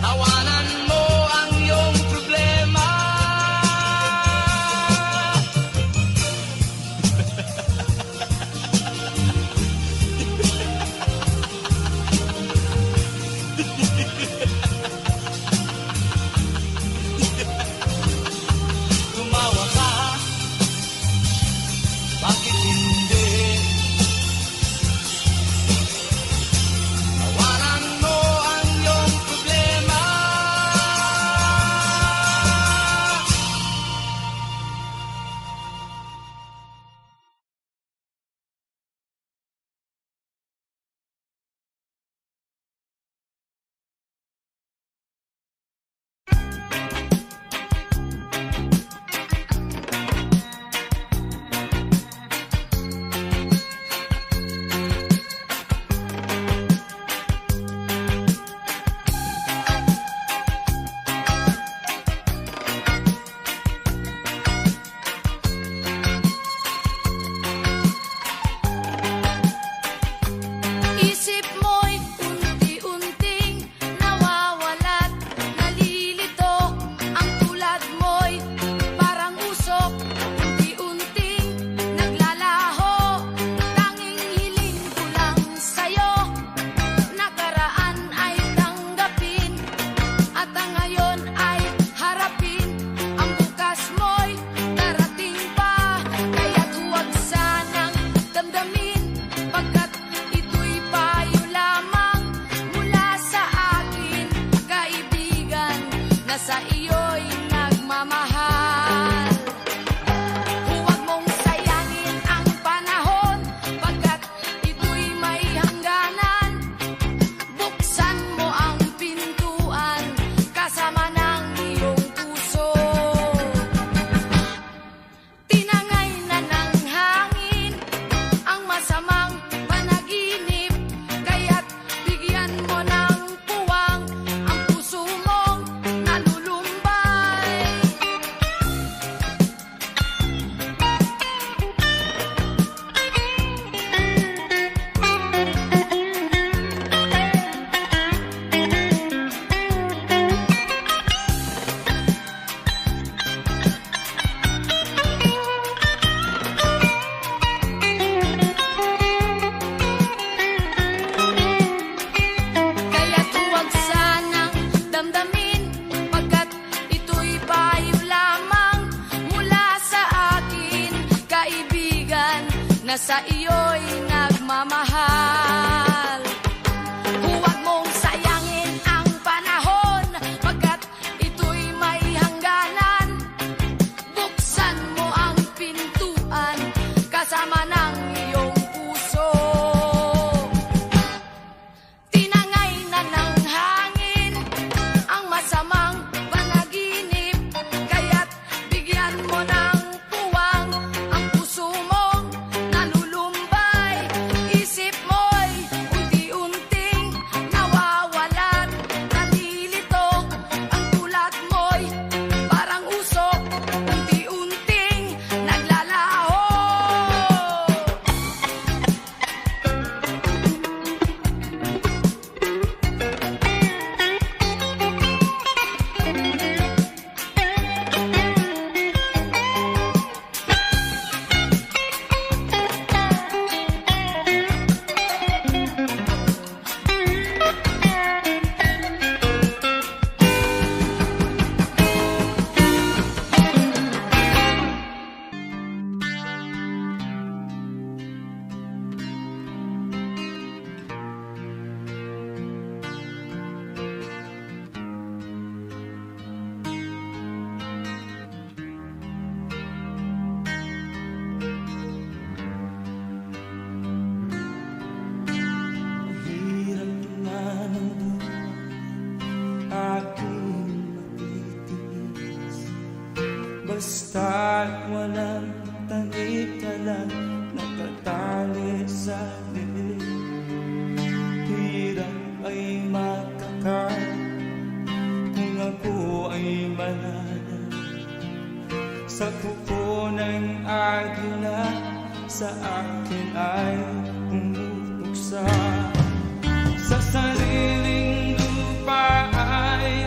tawanan mo ang iyong problema. Tumawa ka, bakit hindi? Tawanan mo ang iyong problema. Isip mo'y unti-unting nawawalat, nalilito. Ang tulad mo'y parang usok, unti-unting naglalaho. Tanging hiling ko lang sa'yo, nakaraan ay tanggapin, at ang ngayon ay harapin. Ang bukas mo'y darating pa, kaya't huwag sanang damdamin, pagkat ito'y payo lamang mula sa akin, kaibigan, na sa iyo'y nagmamahal. Huwag mong sayangin ang panahon, pagkat ito'y may hangganan. Buksan mo ang pintuan, kasama ng iyong puso. Tinangay na ng hangin ang masamang panaginip, kaya't bigyan mo ng puwang ang puso mong nalulumbay. Kaya't huwag sanang damdamin, pagkat ito'y payo lamang mula sa akin, kaibigan, na sa iyo'y nagmamahal. Huwag mong sayangin ang panahon, pagkat ito'y may hangganan. Buksan mo ang pintuan, kasama ng iyong puso. Tinangay na ng hangin ang masamang panaginip, kaya't bigyan mo ng puwang ang puso mong nalulumbay. Isip mo'y unti-unting nawawalan, nalilito. Ang tulad mo'y parang usok, unti-unting naglalaho. Hirap na ng aking matitiis, basta't walang tanik ka lang nakatali sa dilim. Hirap ay makakain kung ako ay malala sa kuko ng agila, sa akin ay umuksa. Sa sariling lupa ay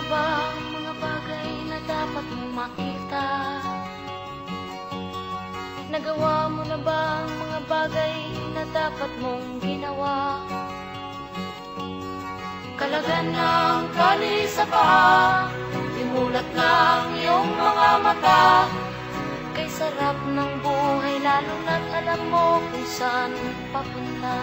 ba ang mga bagay na dapat mong makita? Nagawa mo na ba ang mga bagay na dapat mong ginawa? Kalagan ng tali sa paa, imulat ng iyong mga mata. Kay sarap ng buhay lalo na't alam mo kung saan papunta.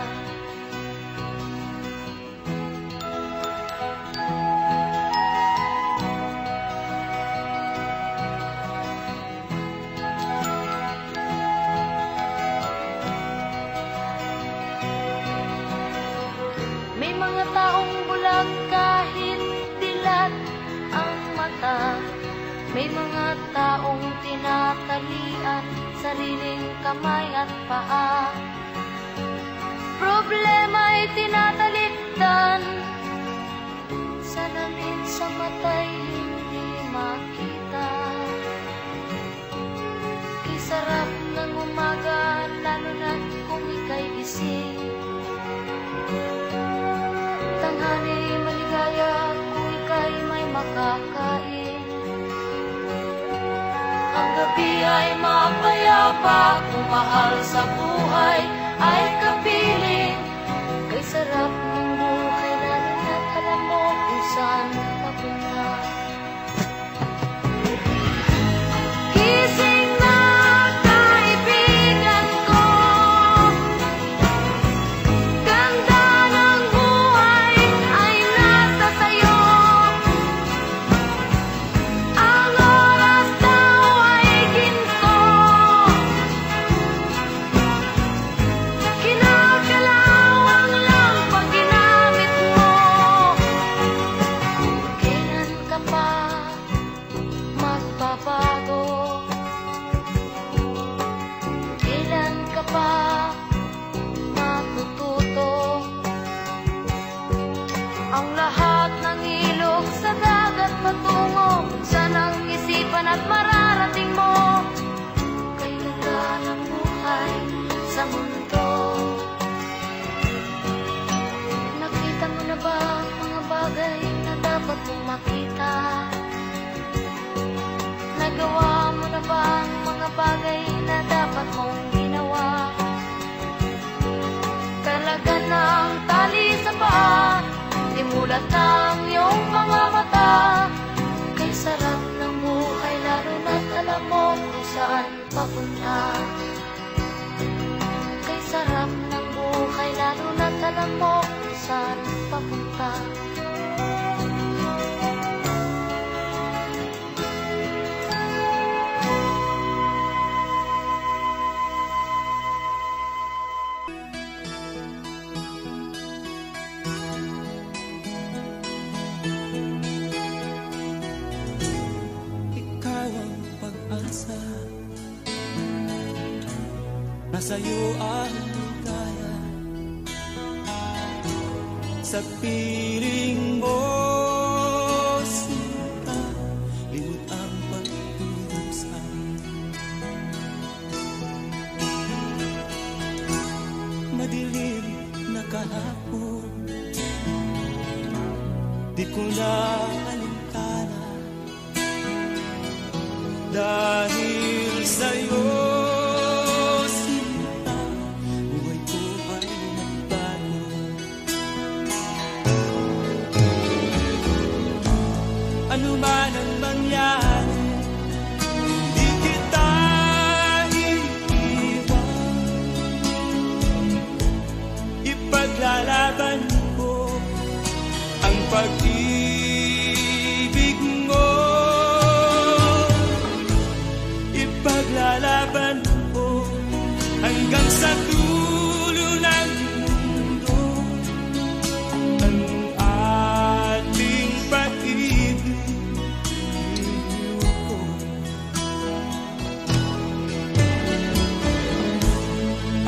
May mga taong bulag kahit dilat ang mata. May mga taong tinatalian sariling kamay at paa. Problema'y tinatalikdan, salamin sa mata'y hindi makita. Kay sarap ng umaga lalo na kung ika'y gising. Tanghali maligaya kung ika'y may makakain. Ang gabi ay mapayapa kung mahal sa buhay ay kapiling. Kay sarap ng buhay lalo na't alam mo kung saan papunta. Gising na kaibigan ko, ganda ng buhay ay nasa sayo. Ang oras daw ay ginto, kinakalawang lang pag ginamit mo. Kailan ka pa magbabago? Kailan ka pa matututo? Ang lahat ng ilog sa dagat patungo kung saan ang isipan at mararating mo. Kay ganda ng buhay sa mundo. Nakita mo na ba ang mga bagay na dapat mong makita? Nagawa mo na ba ang mga bagay na dapat mong ginawa? Kalagan ng tali sa paa, imulat ng iyong mga mata. Kay sarap ng buhay lalo na't alam mo kung saan papunta. Kay sarap ng buhay lalo na't alam mo kung saan papunta. Ikaw ang pag-asa, nasa'yo ang ligaya. Sa piling mo sinta, limot ang pagdurusa. Madilim na kahapon, di ko na alintana. Dahil sa'yo, sinta, buhay ko ay nagbago. Ano man ang mangyari, di kita iiwan. Ipaglalaban ko ang pag-ibig mo. Ipaglalaban ko hanggang sa dulo ng mundo ang ating pag-ibig.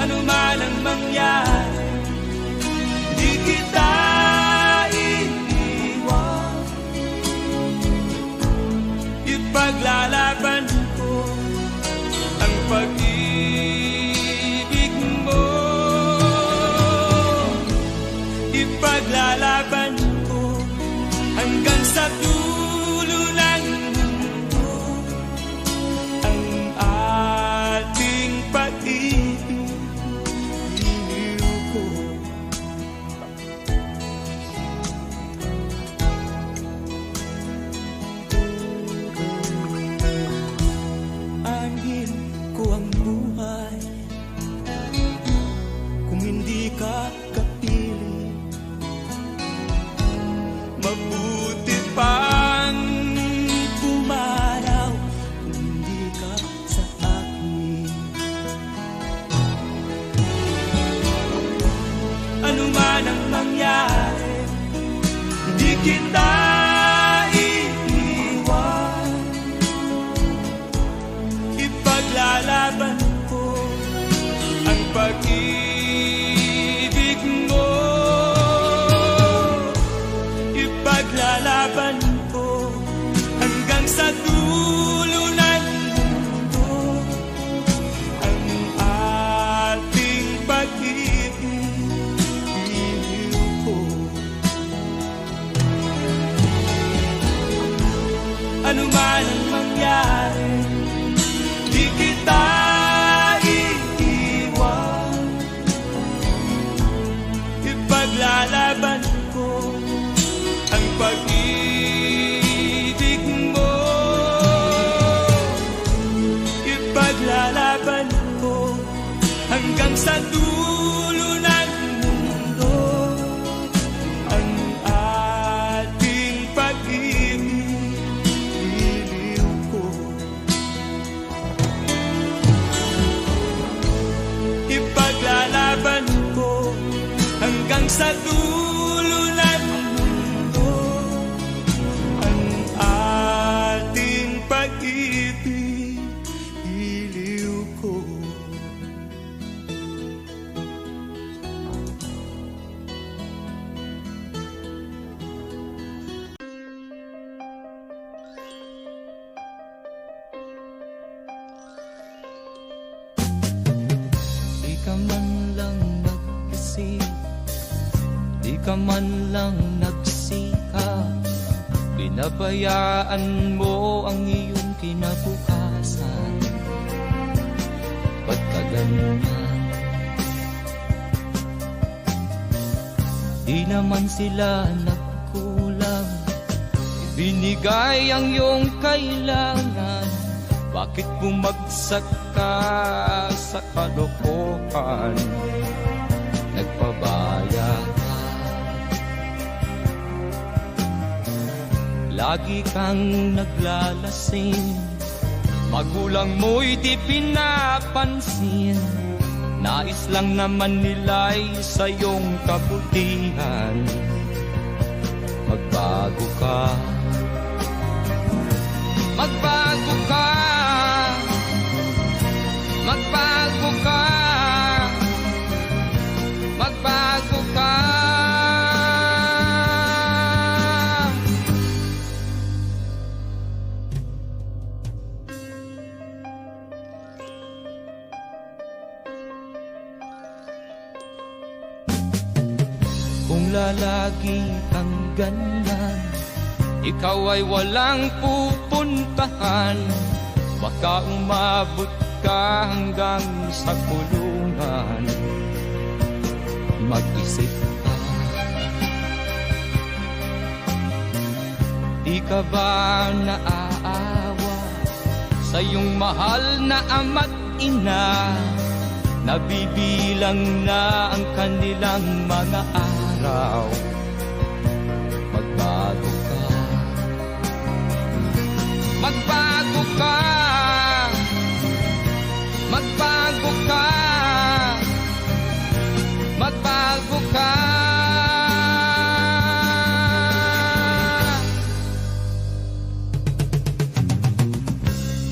Ano man ang mangyari, di kita iiwan. Ipaglalaban ko ang pag-ibig mo. Ipaglalaban ko hanggang sa dulo kita iiwan. Ipaglalaban ko ang pag-ibig mo. Ipaglalaban ko hanggang sa dulo ng mundo ang ating pag-ibig. Iliw ko. Ano man ang mangyari, di kita iiwan. Ipaglalaban ko ang pag-ibig mo. Ipaglalaban ko hanggang sa dulo ng mundo ang ating pag-ibig. Iliw ko. Ipaglalaban ko hanggang sa dulo ng mundo ang ating pag-ibig. Iliw ko. Di ka man lang nag-isip, di ka man lang nagsikap, pinabayaan mo ang iyong kinabukasan. Ba't ka ganyan? Di naman sila nagkulang, ibinigay ang iyong kailangan. Bakit bumagsak ka sa kalokohan? Nagpabaya ka, lagi kang naglalasing, magulang mo'y di pinapansin. Nais lang naman nila'y sa iyong kabutihan. Magbago ka, magbago ka, magbago ka, magbago ka. Kung lalagi kang ganyan, ikaw ay walang pupuntahan. Baka umabot ka hanggang sa kulungan. Mag-isip ka, di ka ba naaawa sa iyong mahal na ama't ina? Nabibilang na ang kanilang mga araw. Magbago ka, magbago ka, magbago ka, magbago ka.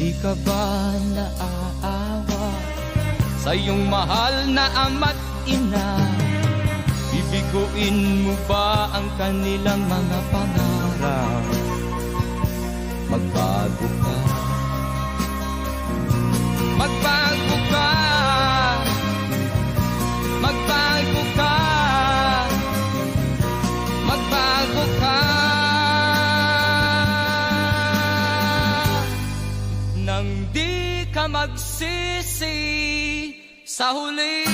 Di ka ba naaawa sa iyong mahal na ama't ina? Bibiguin mo ba ang kanilang mga pangarap? Magbago ka, magbago ka, magbago ka, magbago ka. Nang di ka magsisi sa huli.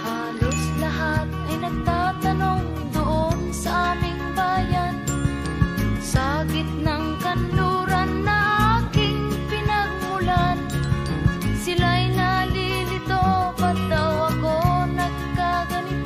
Halos lahat ay nagtatanong doon sa aming bayan, sa gitnang kanluran na aking pinagmulan. Sila'y nalilito, ba't daw ako nagkaganito?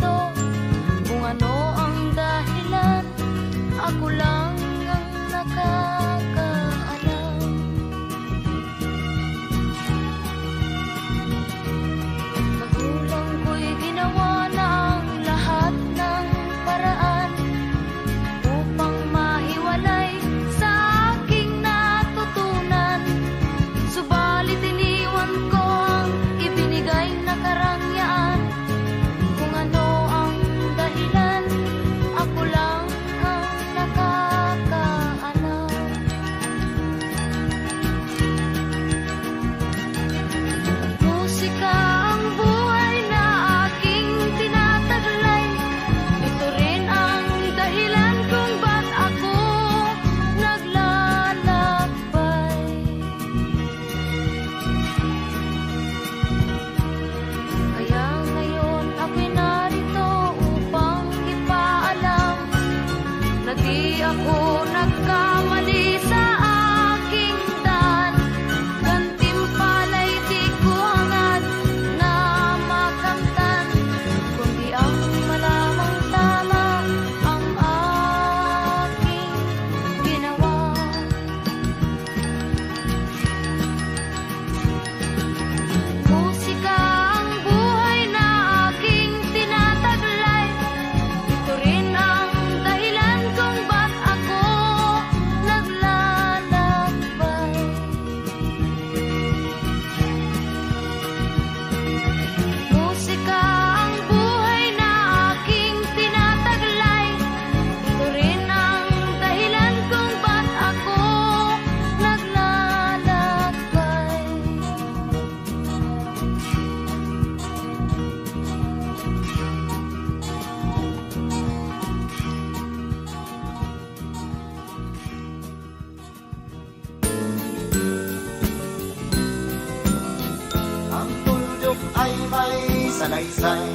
saysay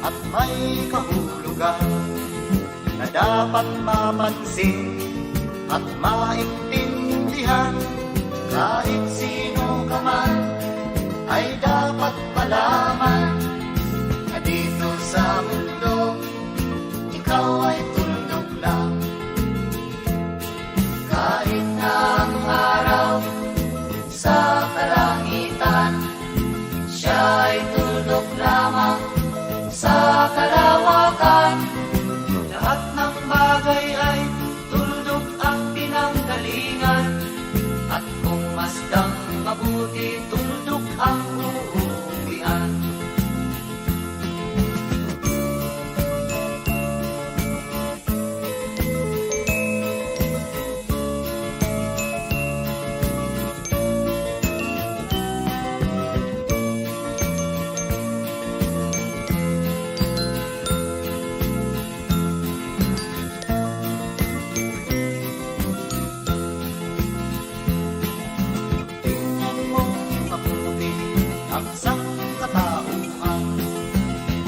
at may kahulugan na dapat mapansin at maintindihan. Kahit sino ka man ay dapat malaman na dito sa mundo ikaw ay tuldok lang. Kahit na ang araw sa kalangitan, siya ay tuldok lamang sa kalawakan. Lahat ng bagay ay tuldok ang pinanggalingan, at kung masdang mabuti, tuldok ang uuwian.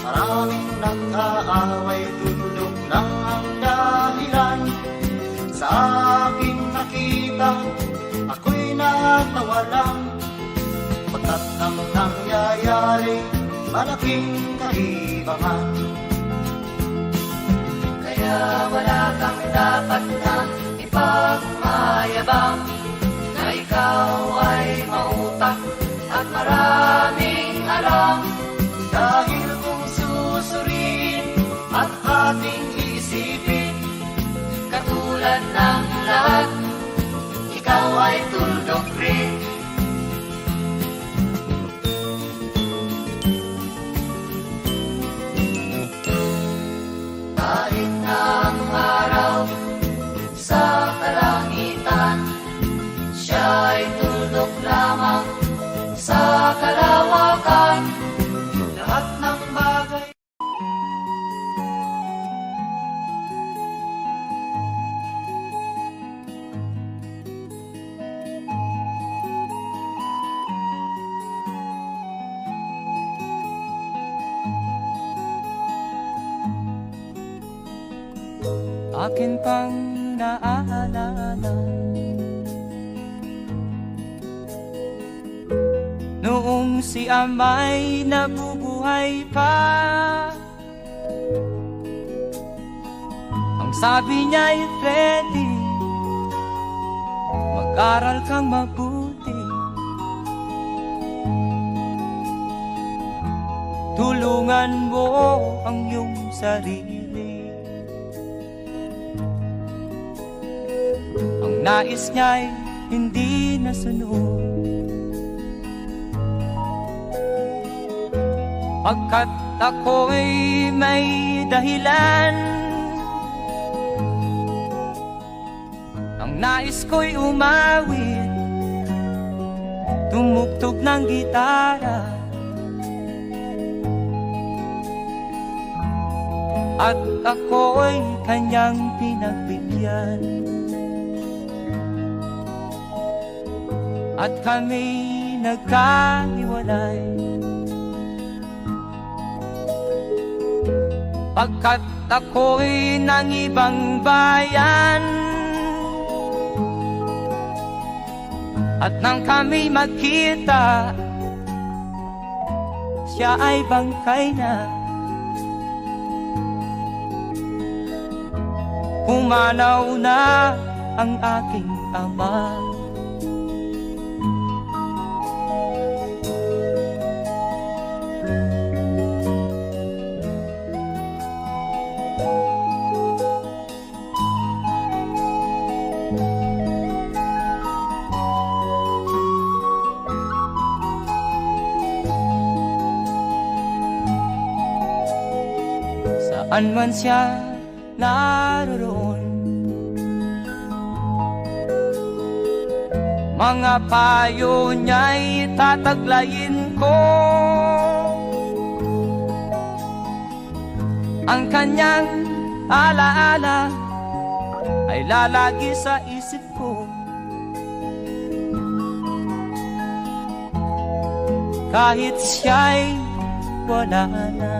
Maraming nag-aaway, tuldok lang ang dahilan. Sa aking nakita, ako'y natawa lang, pagkat ang nangyayari, malaking kaibahan. Kaya wala kang dapat na ipagmayabang, na ikaw ay mautak at maraming alam. Dahil kung susuriin at ating isipin, katulad ng lahat, ikaw ay tuldok rin. Kahit na ang araw sa kalangitan, siya ay tuldok lamang sa kalawakan. Lahat ng bagay akin pang naaalala noong si Amay nabubuhay pa. Ang sabi niya'y Freddy, mag-aral kang mabuti, tulungan mo ang iyong sarili. Ang nais niya'y hindi nasunod, pagkat ako'y may dahilan. Ang nais ko'y umawit, tumugtog ng gitara, at ako'y kanyang pinagbigyan. At kami nagkahiwalay, pagkat ako'y ng ibang bayan. At nang kami magkita, siya ay bangkay na. Pumanaw na ang aking ama. Saan man siya naroon, mga payo niya'y tataglayin ko. Ang kanyang alaala ay lalagi sa isip ko. Kahit siya'y wala na.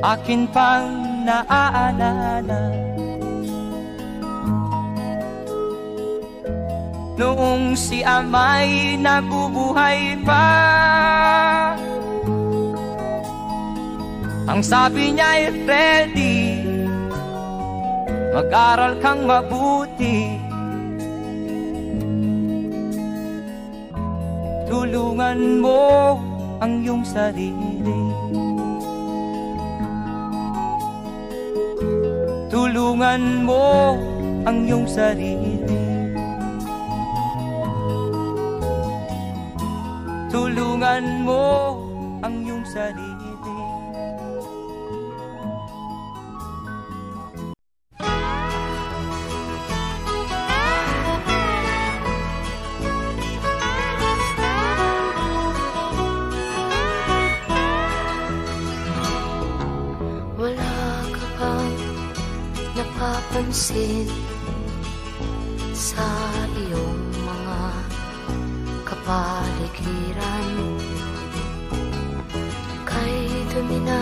Akin pang naaalala noong si ama'y nabubuhay pa. Ang sabi niya ay ready, mag-aral kang mabuti, tulungan mo ang iyong sarili, tulungan mo ang iyong sarili, tulungan mo ang iyong sarili. Wala ka bang napapansin sa iyong mga kapaligiran? Kay dumi na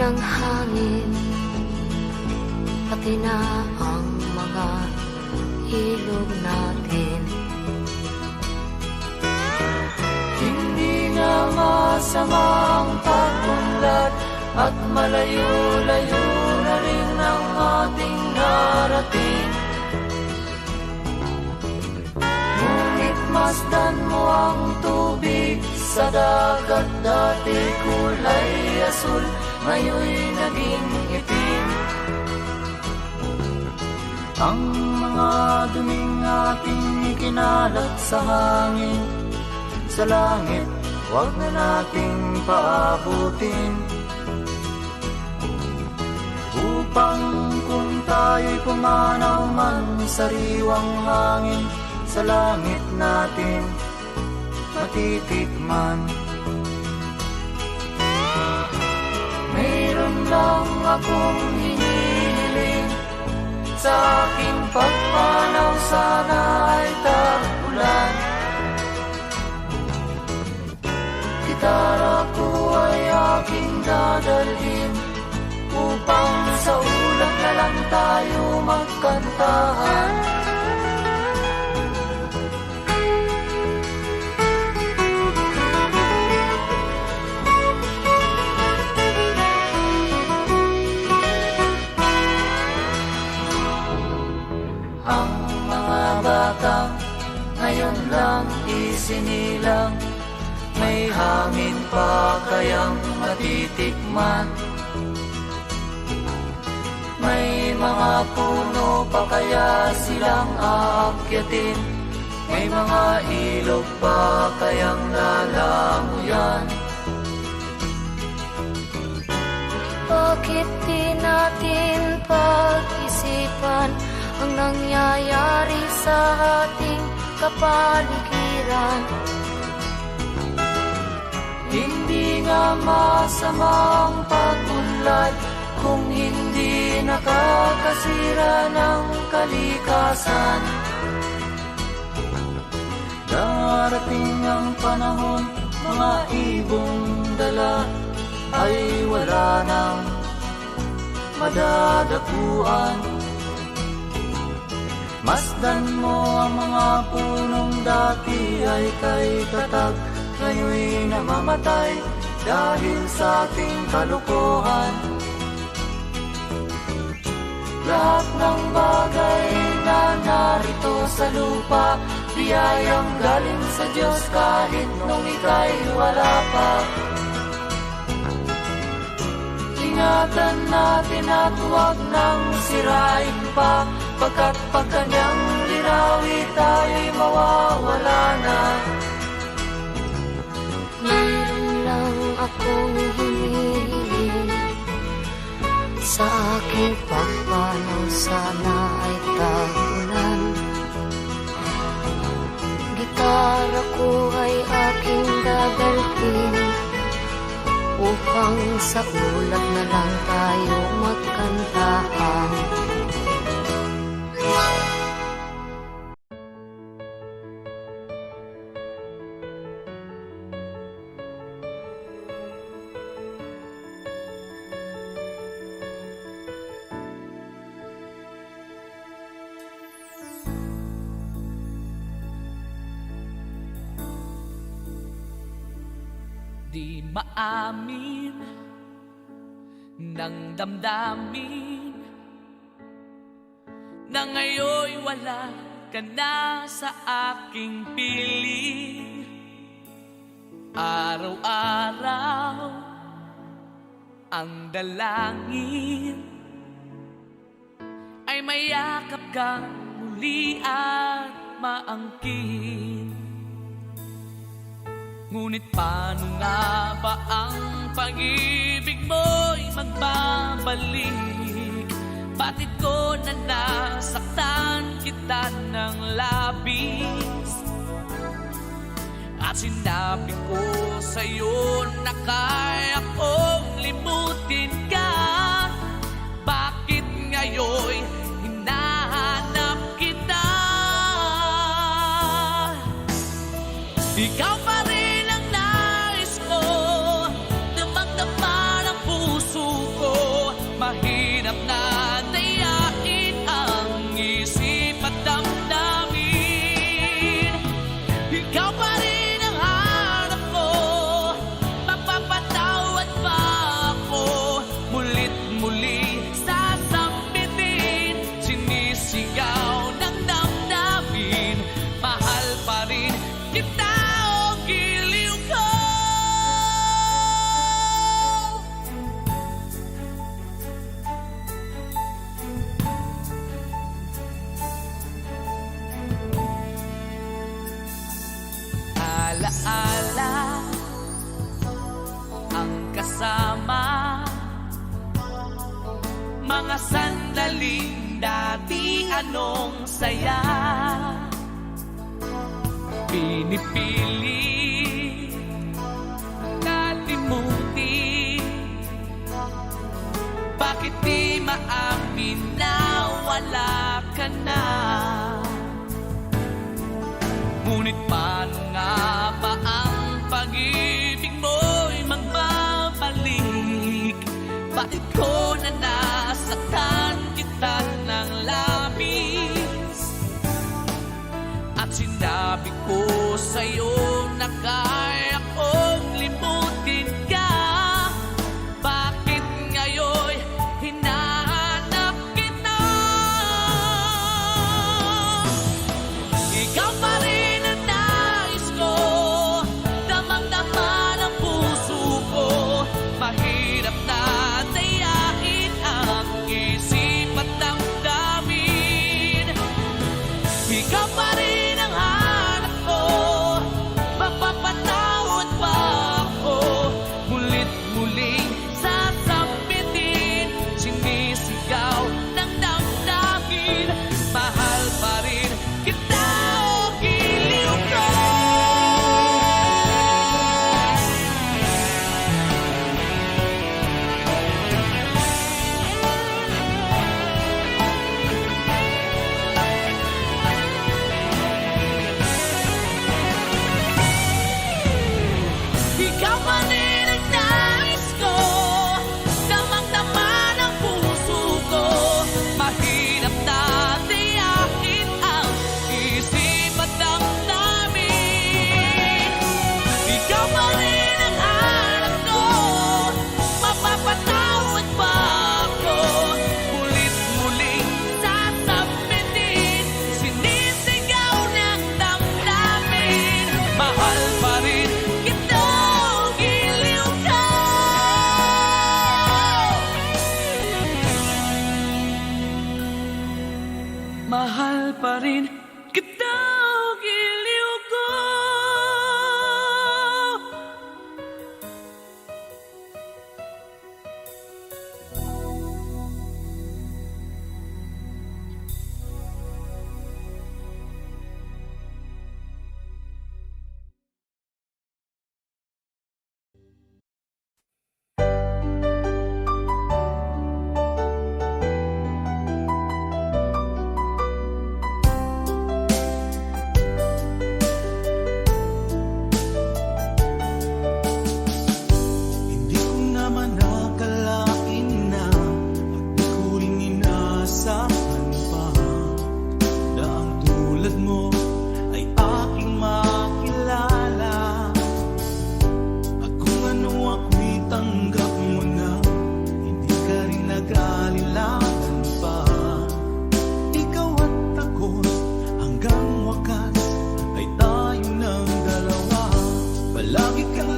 ng hangin, pati na ang mga ilog natin. Hindi na masamang pag-unlad at malayo-layo na rin ang ating narating. Ngunit masdan mo ang tubig sa dagat, dati kulay asul, ngayon'y naging itim. Ang mga duming ating ikinalat sa hangin, sa langit, huwag na nating paabutin. Upang kung tayo'y pumanaw man sa sariwang hangin, sa langit natin matitikman. Mayroon lang akong hinihiling, sa aking pagpanaw sana ay tag-ulan. Gitara ko ay aking dadalhin, upang sa ulap na lang tayo magkantahan. Ang mga batang ngayon lang isinilang, may hangin pa kayang matitikman? May mga puno pa kaya silang aakyatin? May mga ilog pa kayang lalanguyan? Bakit di natin pag-isipan ang nangyayari sa ating kapaligiran? Hindi nga masamang pag-unlad kung hindi nakakasira ng kalikasan. Darating ang panahon, mga ibong dala ay wala nang madadapuan. Masdan mo ang mga punong dati ay kay tatag, ngayon'y namamatay dahil sa ating kalukuhan. Lahat ng bagay na narito sa lupa, biyayang galing sa Diyos kahit nung ika'y wala pa. Ingatan natin at huwag nang sirain pa, pagkat pag kanyang linawi tayo'y mawawala na. Mayroon lang akong hinihiling, sa aking pagpanaw sana ay tag-ulan. Gitara ko ay aking dadalhin, upang sa ulap na lang tayo magkantahan. Di maamin ng damdamin na ngayon'y wala ka na sa aking piling. Araw-araw ang dalangin ay mayakap kang muli at maangkin. Ngunit paano nga ba ang pag-ibig mo'y magbabalik? Batid ko na nasaktan kita ng labis, at sinabi ko sa'yo na kaya kong limutin ka. Bakit ngayon hinahanap kita? Ikaw pa rin ang nais ko, damang-dama ng puso ko. Mahirap na dayain ang isip at damdamin. Ikaw pa rin ang hanap ko, mapapatawad pa ako. Mulit muli sasambitin, sinisigaw ng damdamin. Mahal pa rin kita. Alaala ang kasama, mga sandaling dati anong saya. Pinipili kalimutin, bakit di maamin na wala ka na? Ngunit paano nga ba ang pag-ibig mo'y magbabalik? Bakit ko na nasaktan kita ng labis, at sinabi ko sa'yo na kaya kong limutin ka? Bakit ngayon hinahanap kita? Ikaw pa rin mahirap na dayain ang isip at damdamin. Ikaw pa rin ang hanap ko, mapapatawad pa ako. Mulit-muling sasambitin, sinisigaw ng damdamin. Mahal pa rin kita o giliw ko. Ikaw pa rin ang nais ko, damang-dama ng puso ko. Mahirap na dayain ang isip at damdamin. Ikaw pa rin ang hanap ko, mapapatawad pa ako. Mulit-muling sasambitin, sinisigaw ng damdamin. Mahal pa rin kita. Mahal pa rin kita, giliw ko.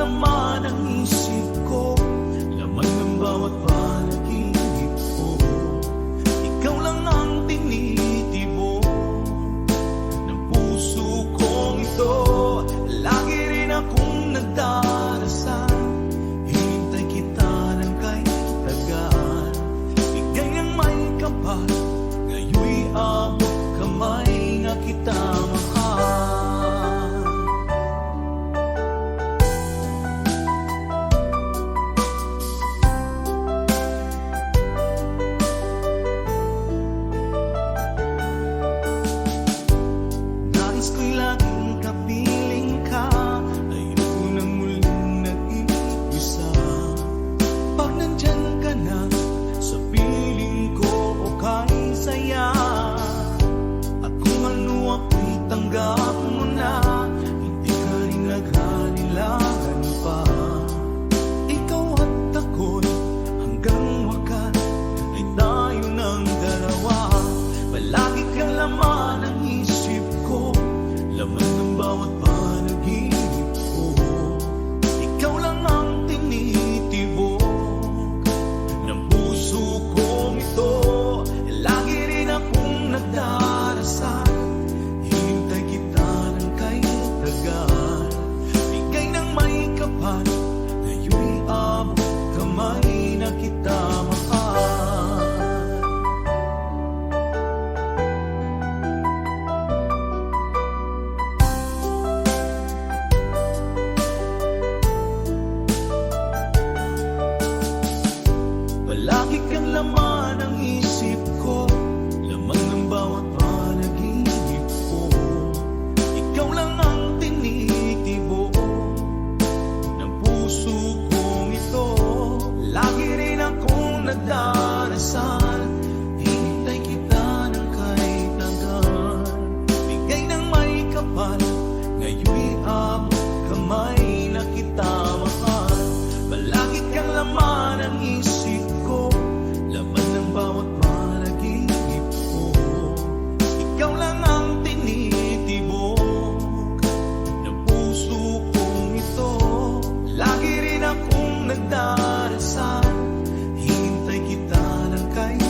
laman ng isip ko, laman ng bawat panaginip ko. Ikaw lang ang tinitibok ng puso kong ito. Lagi rin akong nagdarasal, hinintay kita ng kahit tagal. Bigay ng may kapal, ngayon'y abot kamay na kita mahal. Nais ko'y laging kapiling ka, ayoko nang muling nag-iisa. Pag nandyan ka na sa piling ko, okay saya. At kung ano ako'y tanggap mo na, hindi ka rin naghalilangan pa. Ikaw at ako'y hanggang wakas ay tayo ng dalawa. Palagi kang laman ng isip ko, laman ng bawat panaginip ko. Ikaw lang ang tinitibok ng puso kong ito. Lagi rin akong nagdarasal, hintay kita ng kahit tagal. Bigay ng may kapal, ngayon'y abot kamay na kita mahal. Palagi kang laman ng isip ko, laman ng bawat panaginip ko. Ikaw lang ang tinitibok ng puso kong ito. Lagi rin akong nagdarasal, hinintay kita ng kahit tagal. Bigay ng may kapal, ngayon'y abot kamay na kita mahal. Palagi kang laman ng isip ko, laman ng bawat panaginip ko. Ikaw lang ang tinitibok ng puso kong ito. Lagi rin akong nagdarasal, hintay kita ng kahit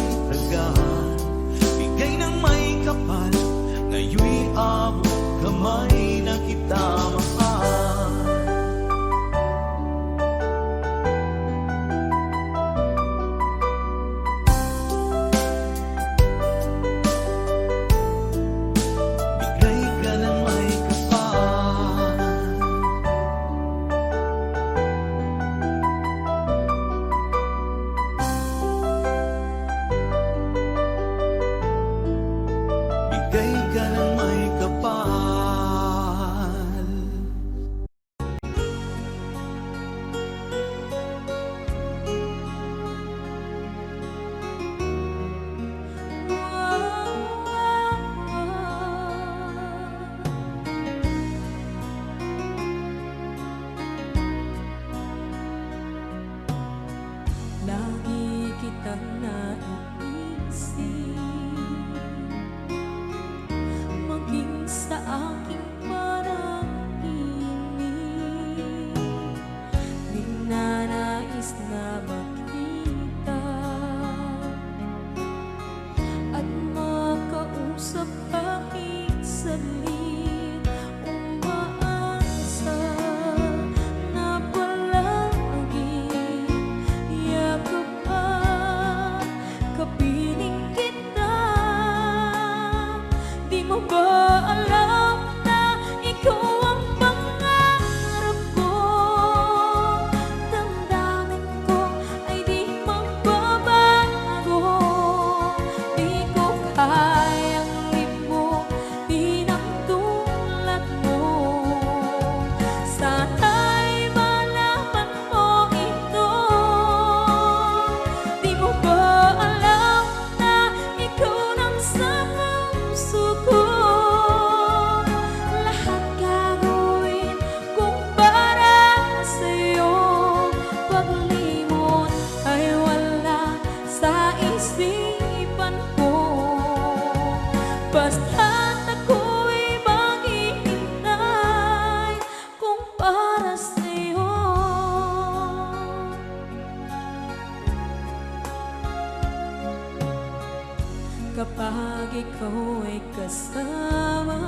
kapag ikaw ay kasama.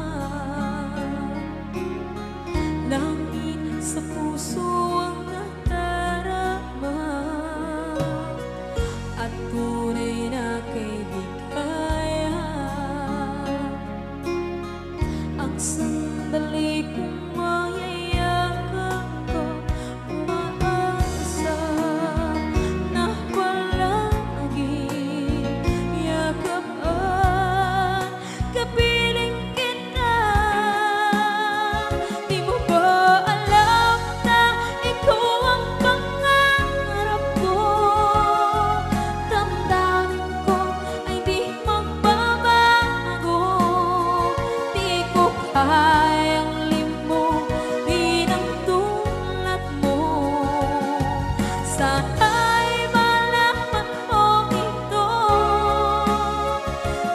Langit sa puso ang nadarama, at tunay na kaibigan. Ang sandali kong mayayakap ko, umaasa na palaging yakap at kapiling kita. Di mo ba alam na ikaw ang pangarap ko? Damdamin ko ay di magbabago. Di ko kayang limutin ang tulad mo. Sana'y malaman mo ito.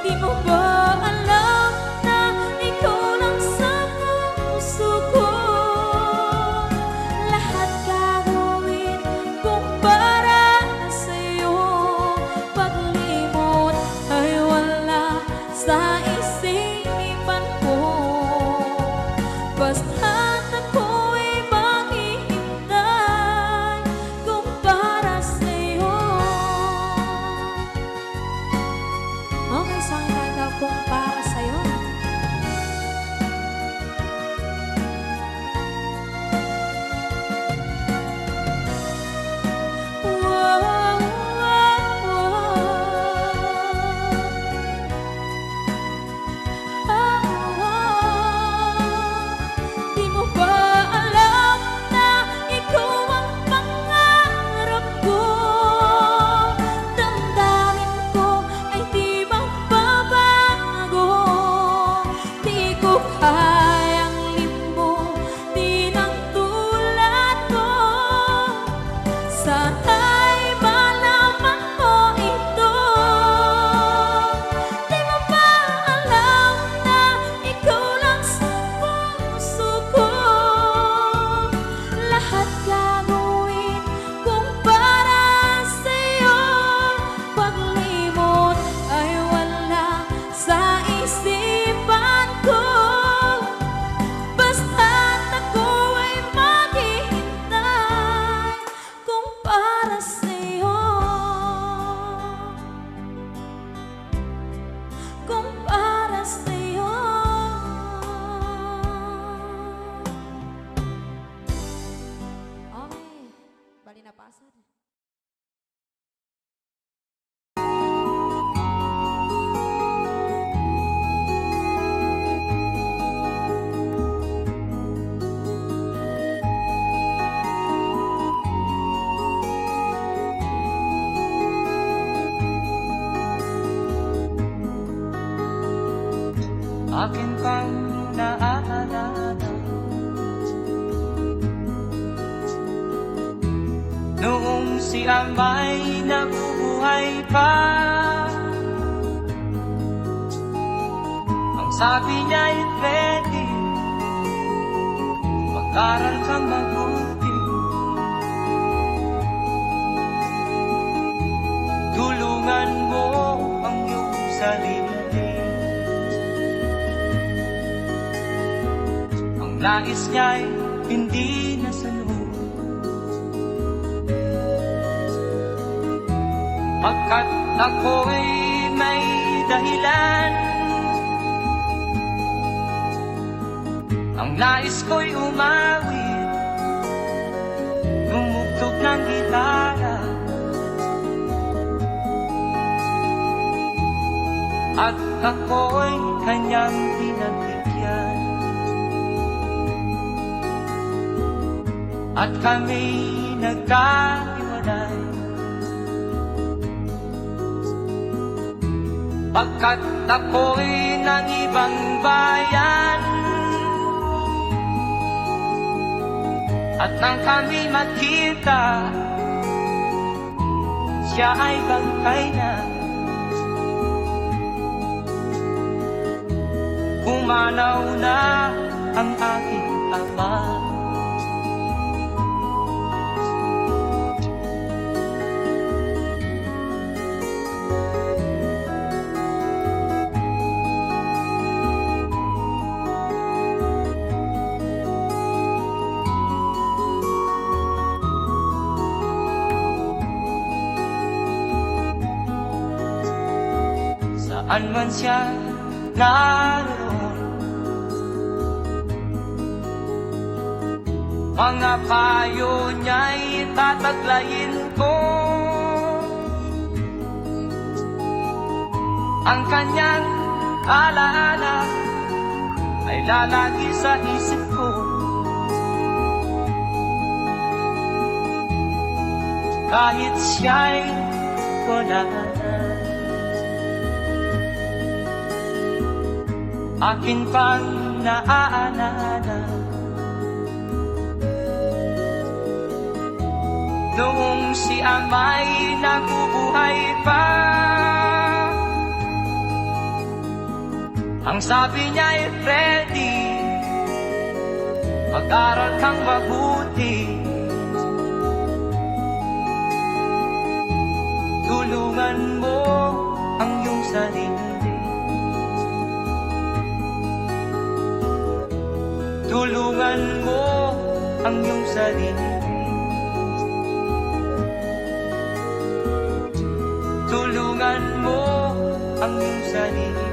Di mo ba alam na ikaw lang sa puso ko? Lahat gagawin kung para sa'yo. Paglimot ay wala sa isipan ko. Basta't ako'y maghihintay kung para sa'yo. Okay, sa akin kanta kung para sa'yo. Wow, wow, Di mo ba alam na ikaw ang pangarap ko? Damdamin ko ay di magbabago. Di ko kayang limutin ang tulad ko. Sana'y malaman mo ito. Di mo ba alam na ikaw lang sa puso ko? Lahat gagawin kung para sa'yo. Paglimot ay wala sa isipan ko. Basta't ako ay maghihintay kung para sa'yo. Kung para sa'yo. Okay, bali na pasad. Akin pang naaalala noong si Amay nabubuhay pa. Ang sabi niya'y pwede mag-aral kang mabuti, tulungan mo ang iyong sarili. Ang nais niya'y hindi nasunod, pagkat ako'y may dahilan. Ang nais ko'y umawit, gumugtog ng gitara, at ako'y kanyang pinagbigyan. At kami nagkahiwalay, pagkat ako'y ng ibang bayan. At nang kami magkita, siya ay bangkay na. Pumanaw na ang aking ama. saan man siya naroon. Mga payo niya'y tataglayin ko, ang kanyang alaala ay lalagi sa isip ko. Kahit siya'y wala na, akin pang naaalala noong si Amay nabubuhay pa. Ang sabi niya ay Freddy, mag-aral kang mabuti, tulungan mo ang iyong sarili, tulungan mo ang iyong sarili, tulungan mo ang iyong sarili,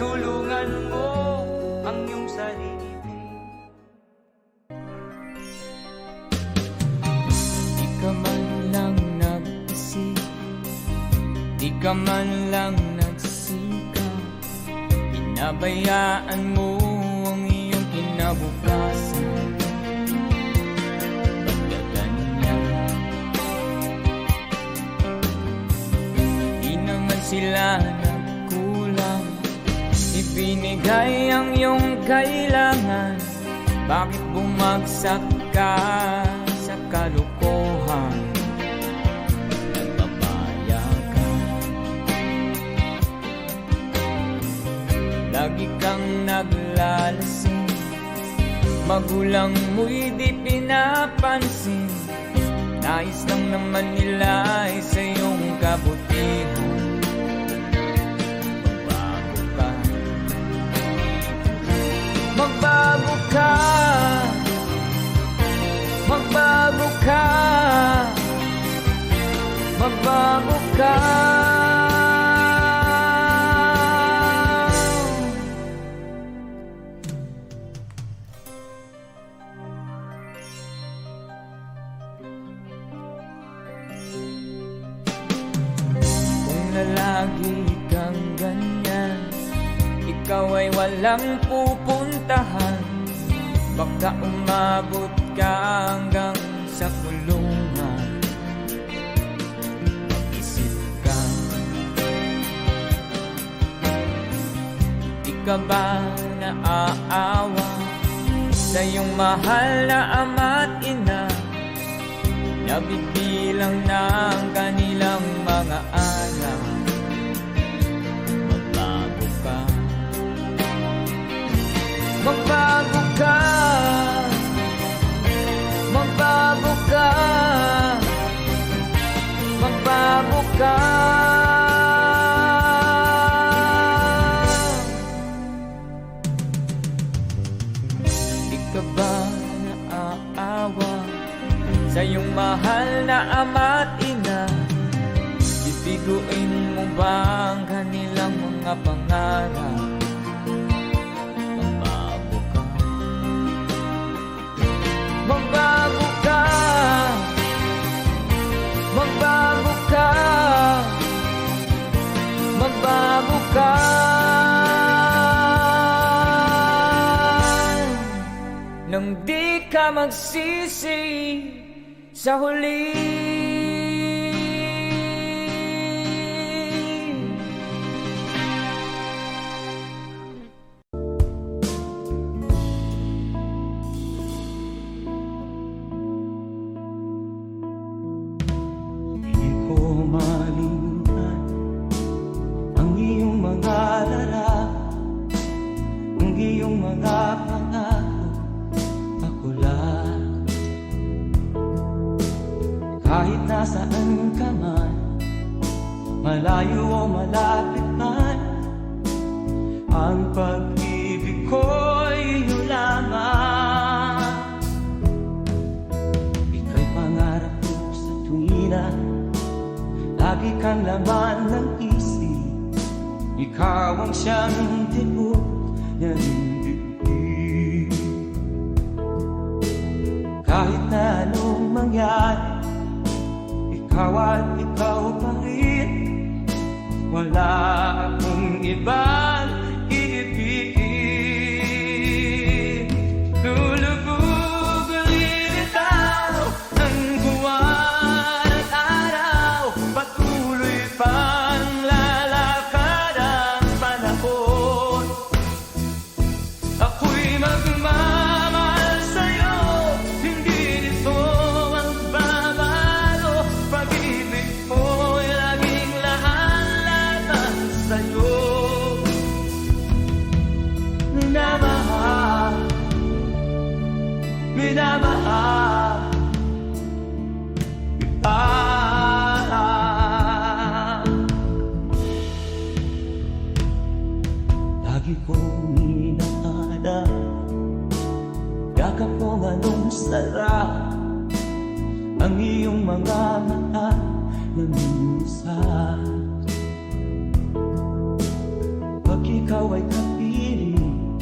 tulungan mo ang iyong sarili. Di ka man lang nag-isip, di ka man lang nagsikap, pinabayaan mo ang iyong kinabukasan. Pagkaganyan, di naman sila nagkulang, ibinigay ang iyong kailangan. Bakit bumagsak ka sa kalokohan? Nagpapaya ka, lagi kang naglalasing, magulang mo'y di pinapansin. Nais lang naman nila ay sa iyong kabutihan. Magbago ka, magbago ka, magbago ka. Kung lalagi kang ganyan, ikaw ay walang pupuntahan. Baka umabot ka hanggang sa kulungan. Mag-isip ka, di ka ba naaawa sa iyong mahal na ama't ina? Nabibilang na ang kanilang mga anak. Magbago ka, magbago ka, magbago ka, magbago ka. Di ka ba naaawa sa iyong mahal na ama't ina? Bibiguin mo ba ang kanilang mga pangarap? Magbago ka, magbago ka, magbago ka. Nang di ka magsisi sa huli. Malimutan ang iyong mga larawan, ang iyong mga pangako, ako lang. Kahit nasaan ka man, malayo o malapit man, ang pag-ibig ko'y iyong lamang. Ika'y pangarap ko sa tuwina, Bakit siyang tibok ng dibdib? Kahit na anong mangyari, ikaw at ikaw pa rin. Wala akong ibang iibigin. Lulubog ulit ikaw ang buwan at araw. Patuloy pang lalakad ang panahon. Ako'y magmamahal sa'yo, hindi nito magbabago. Pag-ibig mo'y laging lahat-lahat sa'yo. Minamahal, minamahal kita. Lagi kong inahanap, yakap kong anong sarap, ang iyong mga mata na minsan. Pag ikaw ay kapiling,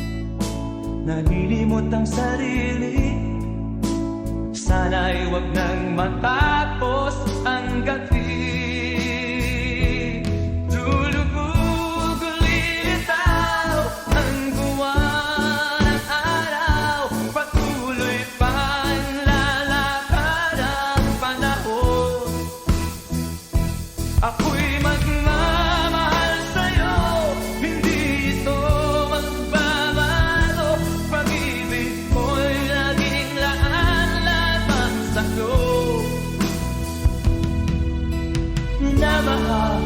nalilimot ang sarili. Sana'y wag nang matapos ang gabi. Lulubog ulit itaw ang buwan at araw. Patuloy pang lalakad ang panahon. Ako'y magmamahal sa'yo, hindi ito magbabago. Pag-ibig mo'y laging lahat-lahat sa'yo. Minamahal,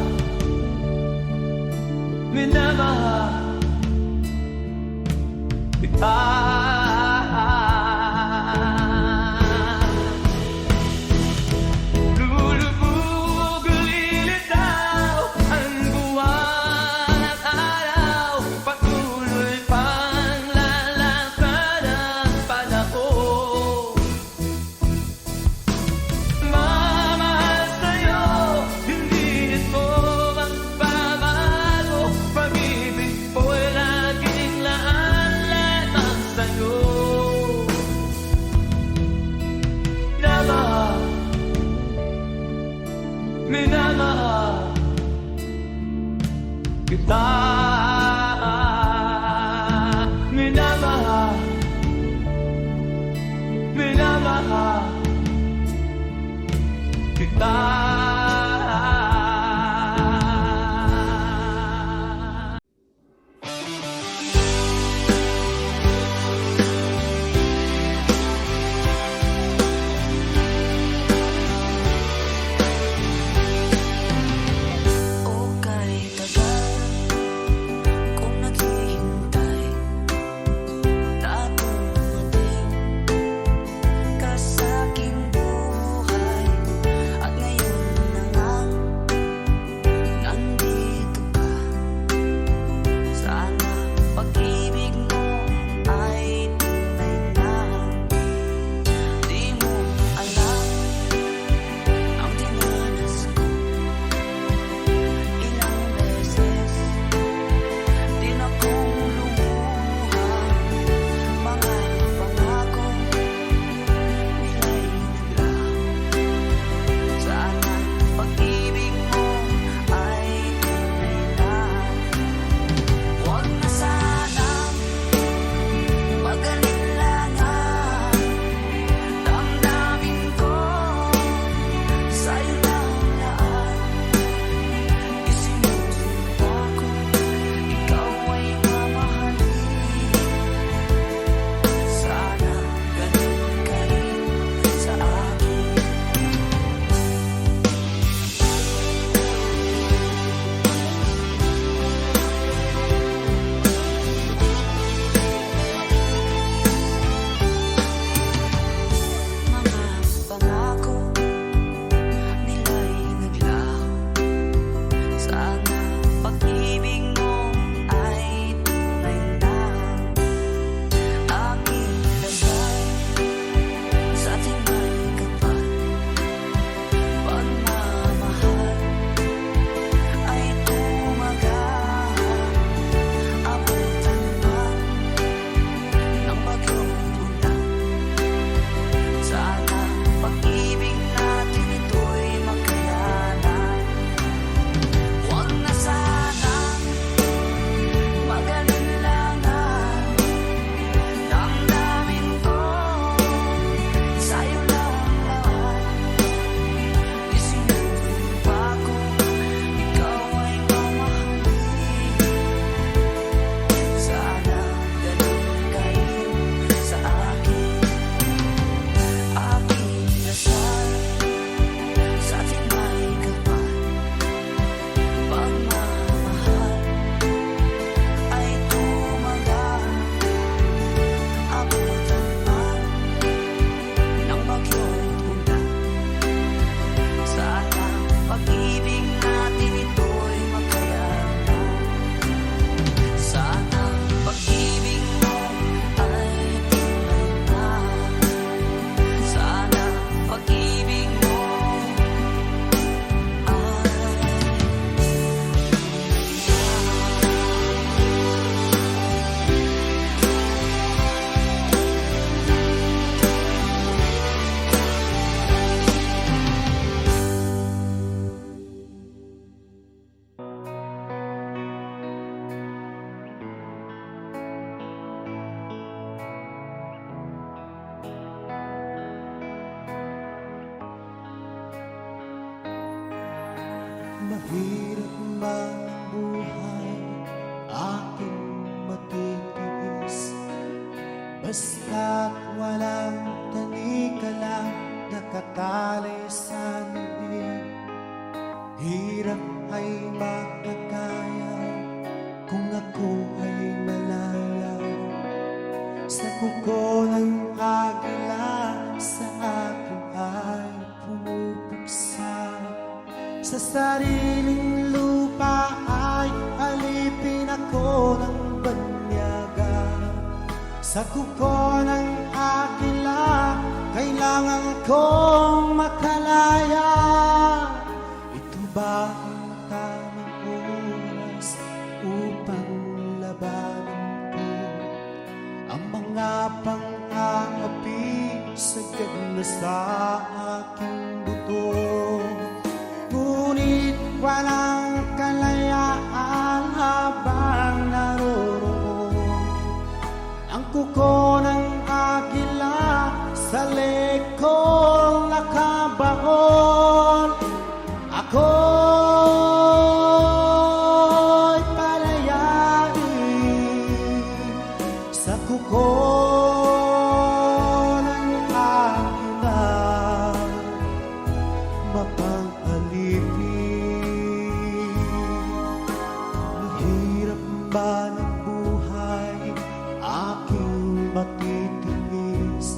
minamahal kita. Lulubog ulit itaw ang buwan at araw. Patuloy pang lalakad ang panahon. Mamahal sa'yo, hindi ito magbabago. Pag-ibig mo'y laging lahat-lahat sa'yo. Minamahal, minamahal kita. Minamahal, minamahal kita. O kahit tagal Hirap man ang buhay, aking matitiis. Basta't walang tanika lang nakatali sa liig. Hirap ay makakaya kung ako ay malaya. Sa kuko ng agila sa akin ay pumupuksa. Sa sariling lupa ay alipin ako ng banyaga. Sa kuko ng agila kailangan kong makalaya. Ito ba ang tamang oras upang labanan ko ang mga pang-aapi sagad na sa aking buto? Ngunit walang kalayaan habang naroroon ang kuko ng agila sa lekong nakabaon. Ako'y palayain sa kuko ng agila, mapang-alipin. Mahirap man ang buhay, aking matitiis.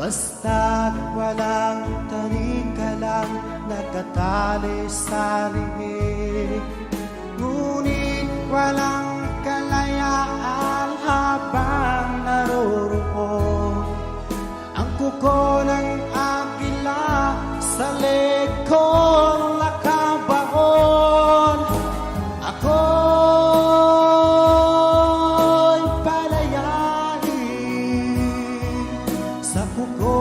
Basta't walang tanika lang nakatali sa liig. Ngunit walang kalayaan habang naroroon ang kuko ng agila sa lekong nakabaon. Ako'y palayain sa kuko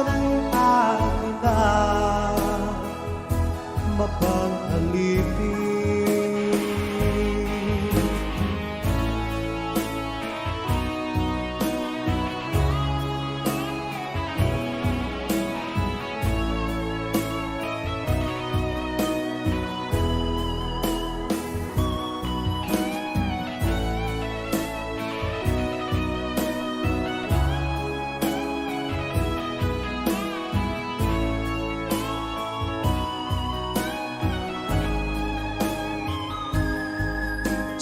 ng agila, mapang-alipin.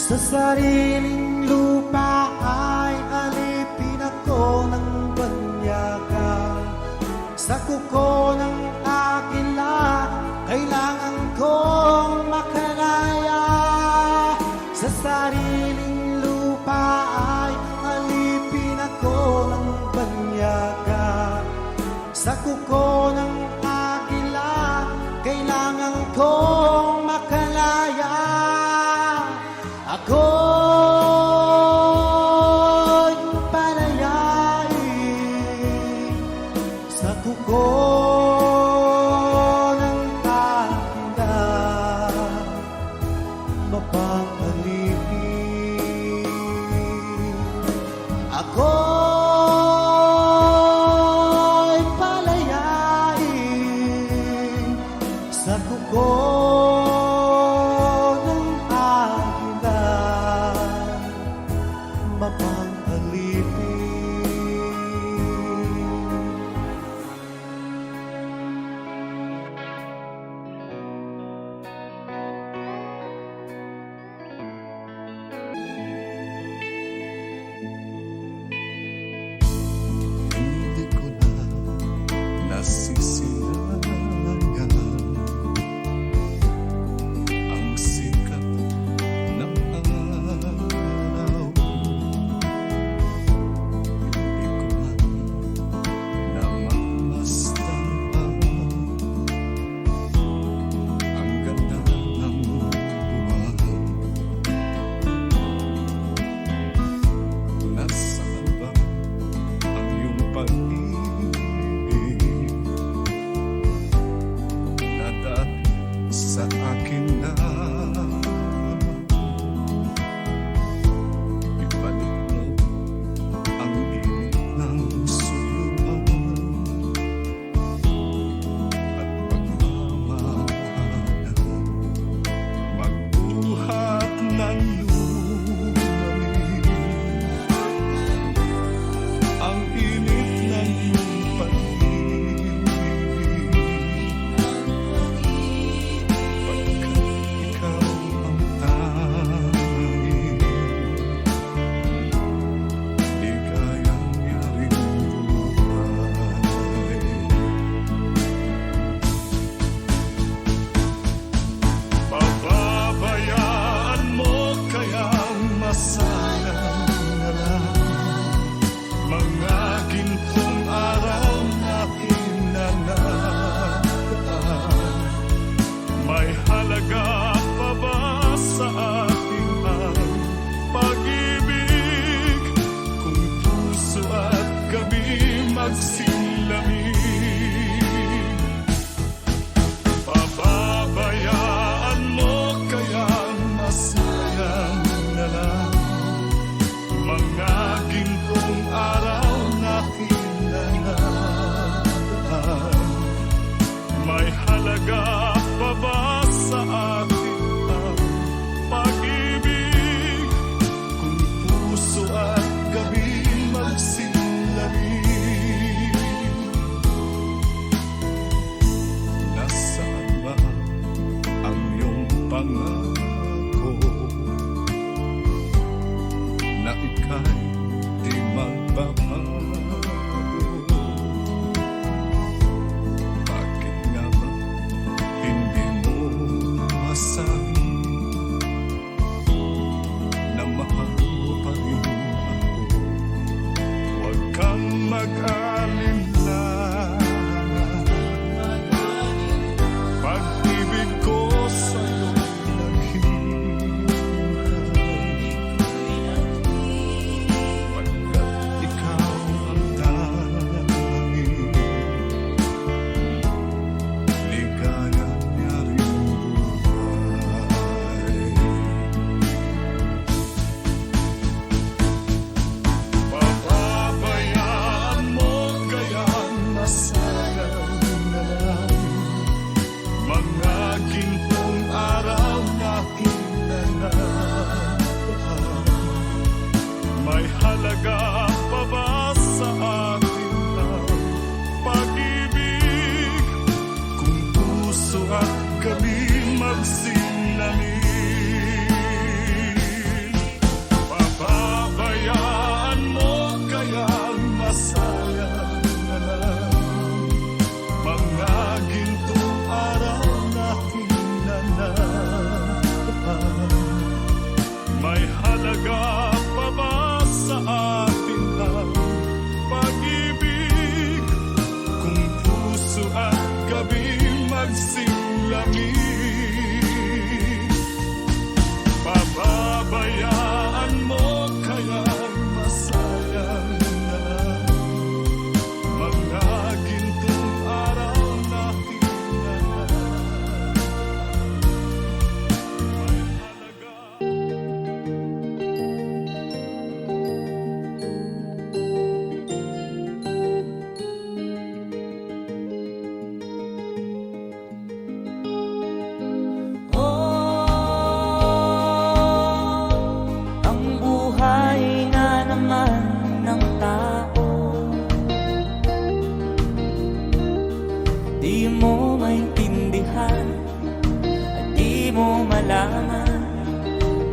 Sa sariling lupa ay alipin ako ng banyaga. Sa kuko ng agila kailangan kong makalaya. Sa sariling lupa ay alipin ako ng banyaga. Sa kuko ng agila kailangan kong makalaya. Ako'y palayain sa kuko ng agila, mapang-alipin. Ako'y palayain sa kuko ng agila, mapang-alipin. nagbabago? Bakit nga ba hindi mo masabi na mahal mo pa rin ako? Huwag kang mag-alala, pag-ibig ko sa'yo naghihintay, pagkat ikaw ang tanging ligaya niya rin buhay. Papabayaan mo kayang masayang na lang mga gintong araw na hinanap. May halaga pa ba sa atin ang pag-ibig kung puso at gabi magsinangin? Papabayaan mo kayang masayang na lang mga gintong araw na hinanap. May halaga pa ba sa atin ang pag-ibig kung puso at gabi magsilangin? Papabayaan mo kayang masayang na lang mga gintong araw na hinanap. May halaga. Ang buhay nga naman ng tao, di mo maintindihan at di mo malaman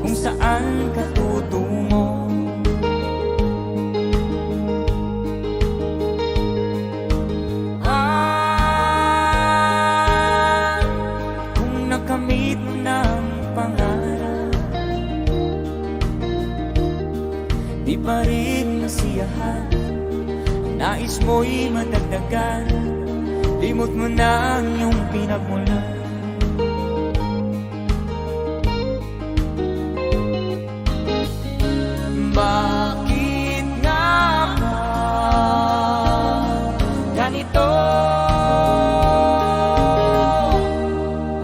kung saan ka tutungo. Kung nakamit mo ng pangarap, di pa rin masiyahan, nais mo'y madagdagan, limot mo na ang iyong pinagmulan. Bakit nga ba ganito?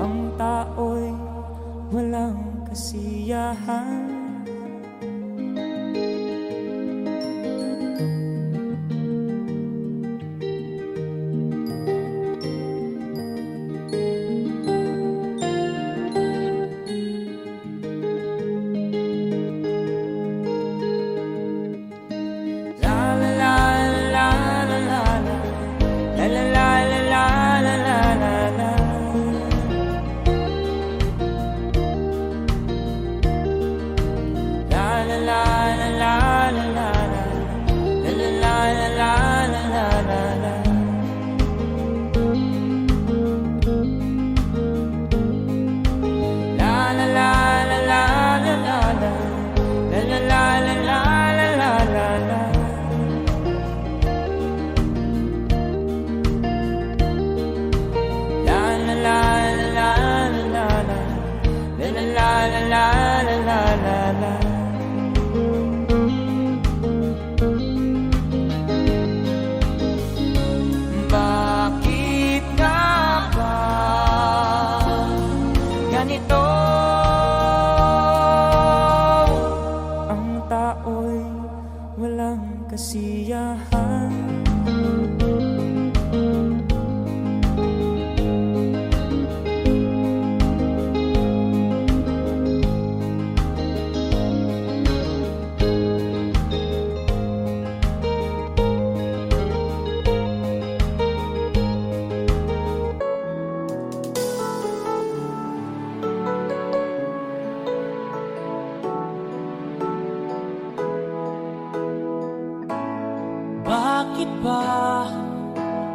Ang tao'y walang kasiyahan. Bakit nga ba ganito? Ang tao'y walang kasiyahan. Bakit ba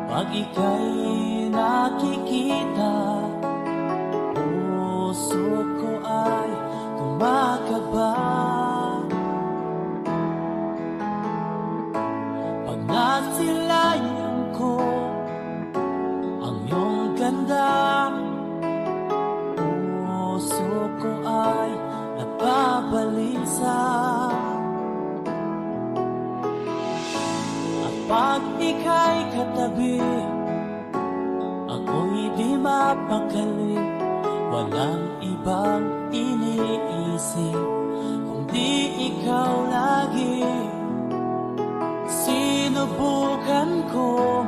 pag ika'y nakikita, puso ko ay kumakaba? Pag nasilayan ko ang iyong ganda, puso ko ay nababalisa. Pag ika'y katabi, ako'y di mapakali. Walang ibang iniisip kundi ikaw lagi. Sinubukan ko